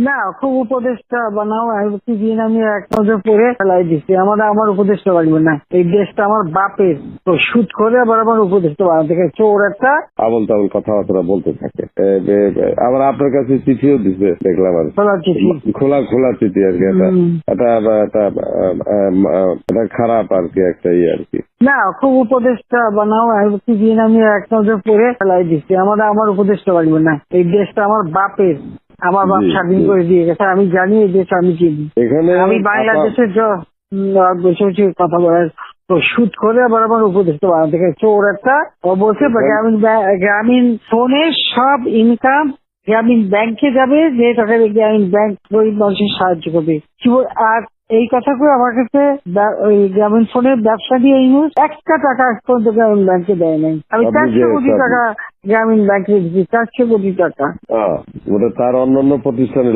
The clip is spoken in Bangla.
না, খুব উপদেশটা বানাও দিন আমি এক নজর পরে ফেলাই দিচ্ছি। আমার উপদেশটা লাগবে না, এই দেশটা আমার বাপের। তো সুদ করে আবার আমার উপদেশটা বানাতে চোর একটা আবল তাবল কথাবার্তা বলতে থাকে। আবার আপনার কাছে চিঠিও দিছে দেখলাম আর খোলা চিঠি। খোলা চিঠি আর কি। এটা খারাপ আর কি, একটা আর কি। না, খুব উপদেশটা বানাও দিন আমি এক নজর পরে ফেলাই দিচ্ছি। আমার উপদেশটা লাগবে না, এই দেশটা আমার বাপের। আমার বাপ স্বাধীন করে দিয়ে গেছে, আমি জানি এই দেশ আমি চিনি। এখানে আমি বাংলাদেশের বসে বসে কথা বলার তো সুদ করে আবার আমার উপদেশটা বানাতে চোর একটা। ও বলছে গ্রামীণ ফোনে সব ইনকাম গ্রামীণ ব্যাংকে যাবে, যে টাকা গ্রামীণ ব্যাংক গরিব মানুষের সাহায্য করবে। আর এই কথা করে আমার কাছে ওই গ্রামীণ ফোনের ব্যবসা দিয়ে ইউজ একটা টাকা পর্যন্ত গ্রামীণ ব্যাংকে দেয় নাই। আমি 400 কোটি টাকা গ্রামীণ ব্যাংকে দিচ্ছি, 400 কোটি টাকা। ওটা তার অন্যান্য প্রতিষ্ঠানে